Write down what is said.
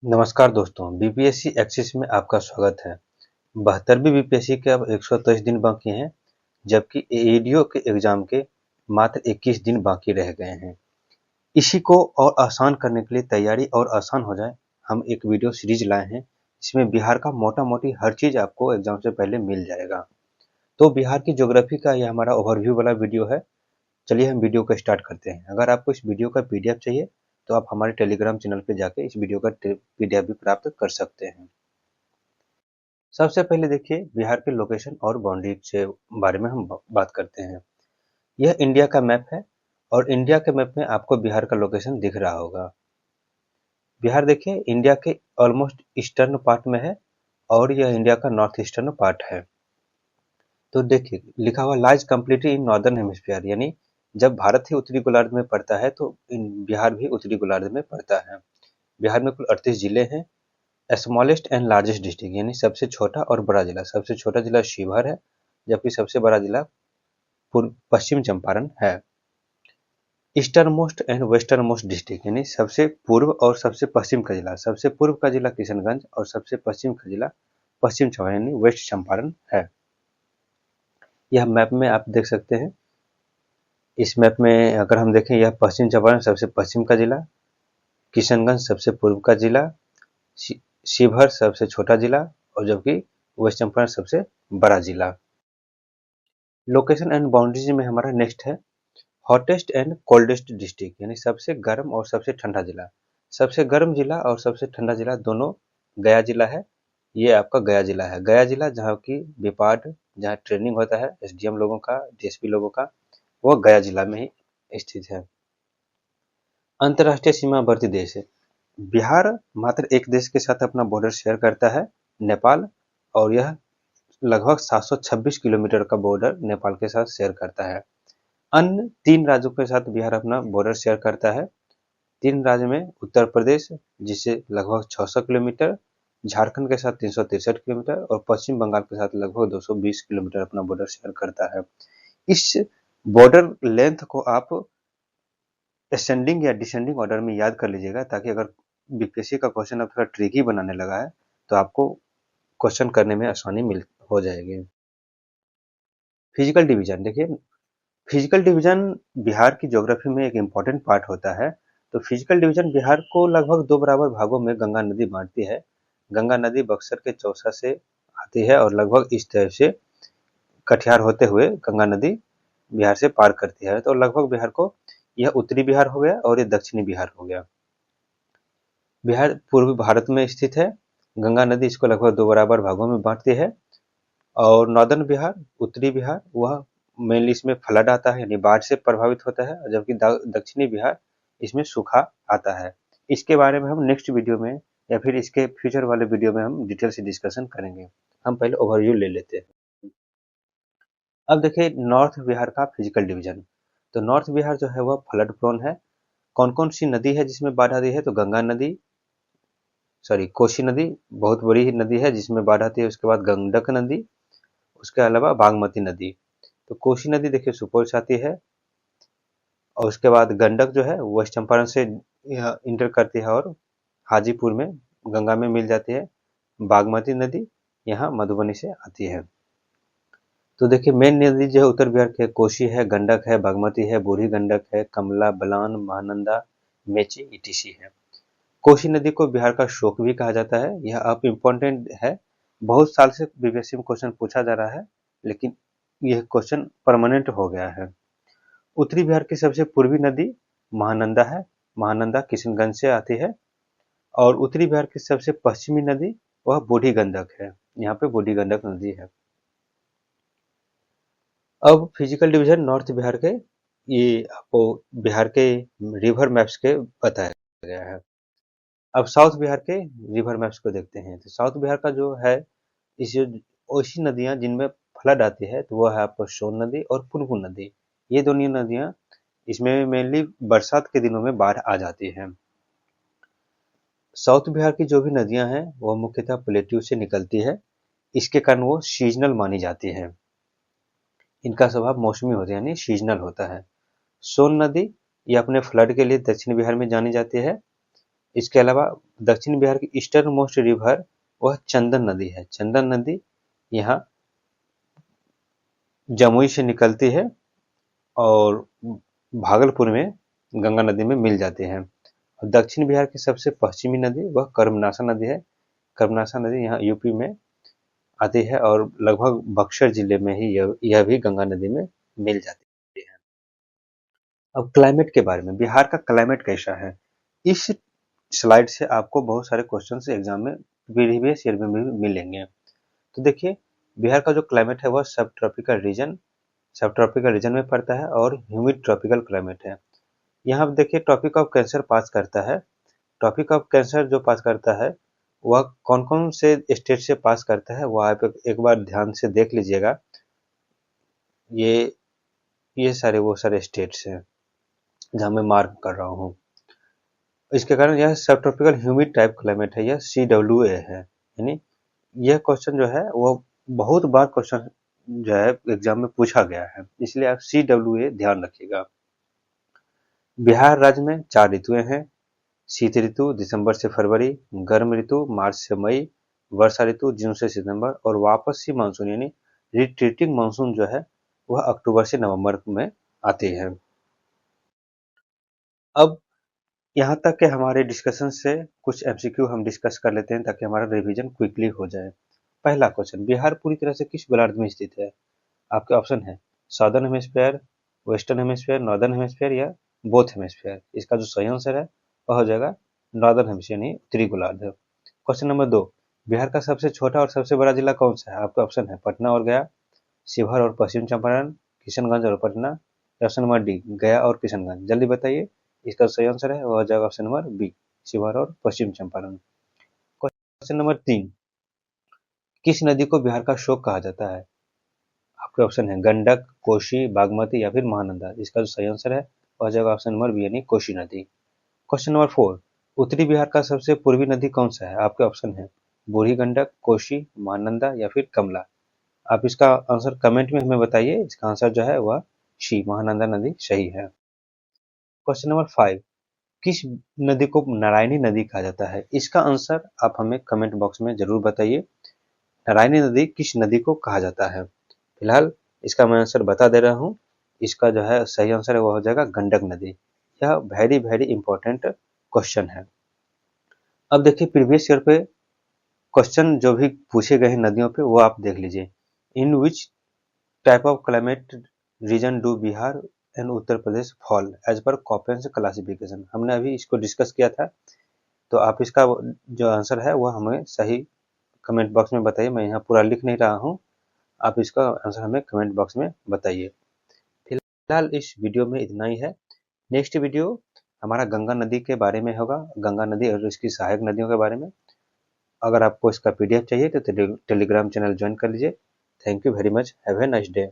नमस्कार दोस्तों, BPSC axis में आपका स्वागत है। 72वीं बीपीएससी के अब 123 दिन बाकी हैं, जबकि एडीओ के एग्जाम के मात्र 21 दिन बाकी रह गए हैं। इसी को और आसान करने के लिए, तैयारी और आसान हो जाए, हम एक वीडियो सीरीज लाए हैं। इसमें बिहार का मोटा-मोटी हर चीज आपको एग्जाम से पहले मिल जाएगा। तो बिहार की ज्योग्राफी का यह हमारा ओवरव्यू वाला वीडियो है। चलिए हम वीडियो को स्टार्ट करते हैं। अगर आपको इस वीडियो का पीडीएफ चाहिए तो आप हमारे टेलीग्राम चैनल पे जाके इस वीडियो का पीडीएफ भी प्राप्त कर सकते हैं। सबसे पहले देखिए बिहार के लोकेशन और बाउंड्री से बारे में हम बात करते हैं। यह इंडिया का मैप है और इंडिया के मैप में आपको बिहार का लोकेशन दिख रहा होगा। बिहार देखिए इंडिया के ऑलमोस्ट ईस्टर्न पार्ट में है और यह इंडिया का नॉर्थ ईस्टर्न पार्ट है। तो देखिए लिखा हुआ lies completely in northern hemisphere, यानी जब भारत ही उत्तरी गोलार्ध में पड़ता है तो बिहार भी उत्तरी गोलार्ध में पड़ता है। बिहार में कुल 38 जिले हैं। स्मॉलेस्ट एंड लार्जेस्ट डिस्ट्रिक्ट, यानी सबसे छोटा और बड़ा जिला, सबसे छोटा जिला शिवहर है, जबकि सबसे बड़ा जिला पश्चिम चंपारण है। Eastern most and western most district, यानी सबसे पूर्व और सबसे पश्चिम का जिला, सबसे पूर्व का जिला किशनगंज और सबसे पश्चिम का जिला पश्चिम चंपारण यानी वेस्ट चंपारण है। यह मैप में आप देख सकते हैं। इस मैप में अगर हम देखें, यह पश्चिम चंपारण सबसे पश्चिम का जिला, किशनगंज सबसे पूर्व का जिला, शिवहर सबसे छोटा जिला और जबकि वेस्ट चंपारण सबसे बड़ा जिला। लोकेशन एंड बाउंड्रीज में हमारा नेक्स्ट है हॉटेस्ट एंड कोल्डेस्ट डिस्ट्रिक्ट, यानी सबसे गर्म और सबसे ठंडा जिला। सबसे गर्म जिला और सबसे ठंडा जिला दोनों गया जिला है। ये आपका गया जिला है। गया जिला जहाँ की विपाड, जहाँ ट्रेनिंग होता है एसडीएम लोगों का, डीएसपी लोगों का, वो गया जिला में ही स्थित है। अंतर्राष्ट्रीय सीमावर्ती देश है। बिहार मात्र एक देश के साथ अपना बॉर्डर शेयर करता है, नेपाल, और यह लगभग 726 किलोमीटर का बॉर्डर नेपाल के साथ शेयर करता है। अन्य 3 राज्यों के साथ बिहार अपना बॉर्डर शेयर करता है। 3 राज्य में उत्तर प्रदेश जिससे लगभग 600 किलोमीटर, झारखंड के साथ 363 किलोमीटर और पश्चिम बंगाल के साथ लगभग 220 किलोमीटर अपना बॉर्डर शेयर करता है। इस बॉर्डर लेंथ को आप असेंडिंग या डिसेंडिंग ऑर्डर में याद कर लीजिएगा, ताकि अगर बीपीएससी का क्वेश्चन अब थोड़ा ट्रिकी बनाने लगा है तो आपको क्वेश्चन करने में आसानी हो जाएगी। फिजिकल डिवीजन देखिए, फिजिकल डिवीजन बिहार की ज्योग्राफी में एक इम्पॉर्टेंट पार्ट होता है। तो फिजिकल डिवीजन बिहार को लगभग 2 बराबर भागों में गंगा नदी बांटती है। गंगा नदी बक्सर के चौसा से आती है और लगभग इस तरह से कटिहार होते हुए गंगा नदी बिहार से पार करती है। तो लगभग बिहार को यह उत्तरी बिहार हो गया और ये दक्षिणी बिहार हो गया। बिहार पूर्वी भारत में स्थित है। गंगा नदी इसको लगभग 2 बराबर भागों में बांटती है और नॉर्दर्न बिहार, उत्तरी बिहार, वह मेनली इसमें फ्लड आता है यानी बाढ़ से प्रभावित होता है, जबकि दक्षिणी बिहार इसमें सूखा आता है। इसके बारे में हम नेक्स्ट वीडियो में या फिर इसके फ्यूचर वाले वीडियो में हम डिटेल से डिस्कशन करेंगे। हम पहले ओवरव्यू ले लेते हैं। अब देखिए नॉर्थ बिहार का फिजिकल डिवीजन। तो नॉर्थ बिहार जो है वह फ्लड प्रोन है। कौन कौन सी नदी है जिसमें बाढ़ आती है? तो गंगा नदी, कोसी नदी बहुत बड़ी नदी है जिसमें बाढ़ आती है। उसके बाद गंडक नदी, उसके अलावा बागमती नदी। तो कोसी नदी देखिए सुपौल से आती है और उसके बाद गंडक जो है वेस्ट चंपारण से इंटर करती है और हाजीपुर में गंगा में मिल जाती है। बागमती नदी यहाँ मधुबनी से आती है। तो देखिए मेन नदी जो है उत्तर बिहार के कोसी है, गंडक है, बागमती है, बूढ़ी गंडक है, कमला बलान, महानंदा, मेची, ईटीसी है। कोसी नदी को बिहार का शोक भी कहा जाता है। यह अब इम्पोर्टेंट है, बहुत साल से बीपीएससी में क्वेश्चन पूछा जा रहा है, लेकिन यह क्वेश्चन परमानेंट हो गया है। उत्तरी बिहार की सबसे पूर्वी नदी महानंदा है। महानंदा किशनगंज से आती है और उत्तरी बिहार की सबसे पश्चिमी नदी वह बूढ़ी गंडक है। यहाँ पे बूढ़ी गंडक नदी है। अब फिजिकल डिवीजन नॉर्थ बिहार के, ये आपको बिहार के रिवर मैप्स के बताया गया है। अब साउथ बिहार के रिवर मैप्स को देखते हैं। तो साउथ बिहार का जो है, इस ऐसी नदियां जिनमें फ्लड आती है तो वह है आपको सोन नदी और पुनपुन नदी। ये दोनों नदियां इसमें मेनली बरसात के दिनों में बाढ़ आ जाती है। साउथ बिहार की जो भी नदियां हैं वह मुख्यतः प्लेट्यू से निकलती है। इसके कारण वो सीजनल मानी जाती है। इनका स्वभाव मौसमी होता है यानी सीजनल होता है। सोन नदी ये अपने फ्लड के लिए दक्षिण बिहार में जानी जाती है। इसके अलावा दक्षिण बिहार की ईस्टर्न मोस्ट रिवर वह चंदन नदी है। चंदन नदी यहाँ जमुई से निकलती है और भागलपुर में गंगा नदी में मिल जाती है। दक्षिण बिहार की सबसे पश्चिमी नदी वह कर्मनाशा नदी है। कर्मनाशा नदी यहाँ यूपी में आती है और लगभग बक्सर जिले में ही यह भी गंगा नदी में मिल जाती है। अब क्लाइमेट के बारे में, बिहार का क्लाइमेट कैसा है? इस स्लाइड से आपको बहुत सारे क्वेश्चन एग्जाम में प्रीवियस ईयर में भी मिलेंगे। तो देखिए, बिहार का जो क्लाइमेट है वह सब ट्रॉपिकल रीजन में पड़ता है और ह्यूमिड ट्रॉपिकल क्लाइमेट है। यहाँ आप देखिए, ट्रॉपिक ऑफ कैंसर पास करता है। ट्रॉपिक ऑफ कैंसर जो पास करता है वह कौन कौन से स्टेट से पास करता है वह आप एक बार ध्यान से देख लीजिएगा। ये वो सारे स्टेट्स हैं जहाँ मैं मार्क कर रहा हूँ। इसके कारण यह सब ट्रॉपिकल ह्यूमिड टाइप क्लाइमेट है, यह CWA है। यानी यह क्वेश्चन जो है वो बहुत बार क्वेश्चन जो है एग्जाम में पूछा गया है, इसलिए आप CWA ध्यान रखिएगा। बिहार राज्य में 4 ऋतुएं हैं। शीत ऋतु दिसंबर से फरवरी, गर्म ऋतु मार्च से मई, वर्षा ऋतु जून से सितंबर और वापसी मानसून यानी रिट्रीटिंग मानसून जो है वह अक्टूबर से नवंबर में आती है। अब यहाँ तक के हमारे डिस्कशन से कुछ MCQ हम डिस्कस कर लेते हैं ताकि हमारा रिवीजन क्विकली हो जाए। पहला क्वेश्चन, बिहार पूरी तरह से किस गोलार्ध में स्थित है? आपके ऑप्शन है southern hemisphere, western hemisphere, northern hemisphere या बोथ हेमिस्फीयर। इसका जो सही आंसर है वह हो जाएगा नॉर्दर्न हेमिस्फीयर यानी उत्तरी गोलार्ध। क्वेश्चन नंबर 2, बिहार का सबसे छोटा और सबसे बड़ा जिला कौन सा है? आपके ऑप्शन है पटना और गया, शिवहर और पश्चिम चंपारण, किशनगंज और पटना, ऑप्शन नंबर डी गया और किशनगंज। जल्दी बताइए, इसका सही आंसर है वह हो जाएगा ऑप्शन नंबर बी, शिवहर और पश्चिम चंपारण। क्वेश्चन नंबर 3, किस नदी को बिहार का शोक कहा जाता है? आपके ऑप्शन है गंडक, कोशी, बागमती या फिर महानंदा। इसका जो सही आंसर है वह हो जाएगा ऑप्शन नंबर बी यानी कोशी नदी। क्वेश्चन नंबर 4, उत्तरी बिहार का सबसे पूर्वी नदी कौन सा है? आपके ऑप्शन है बूढ़ी गंडक, कोशी, महानंदा या फिर कमला। आप इसका आंसर कमेंट में हमें बताइए। इसका आंसर जो है वह शी महानंदा नदी सही है। क्वेश्चन नंबर 5, किस नदी को नारायणी नदी कहा जाता है? इसका आंसर आप हमें कमेंट बॉक्स में जरूर बताइए। नारायणी नदी किस नदी को कहा जाता है? फिलहाल इसका मैं आंसर बता दे रहा हूँ। इसका जो है सही आंसर है वो हो जाएगा गंडक नदी। यह वेरी वेरी इंपॉर्टेंट क्वेश्चन है। अब देखिए, प्रीवियस ईयर पे क्वेश्चन जो भी पूछे गए हैं नदियों पे वो आप देख लीजिए। In which type of climate region do Bihar and Uttar Pradesh fall as per Koppen's classification. हमने अभी इसको डिस्कस किया था, तो आप इसका जो आंसर है वो हमें सही कमेंट बॉक्स में बताइए। मैं यहाँ पूरा लिख नहीं रहा हूँ, आप इसका आंसर हमें कमेंट बॉक्स में बताइए। फिलहाल इस वीडियो में इतना ही है। नेक्स्ट वीडियो हमारा गंगा नदी के बारे में होगा, गंगा नदी और इसकी सहायक नदियों के बारे में। अगर आपको इसका PDF चाहिए तो टेलीग्राम चैनल ज्वाइन कर लीजिए। Thank you very much, have a nice day.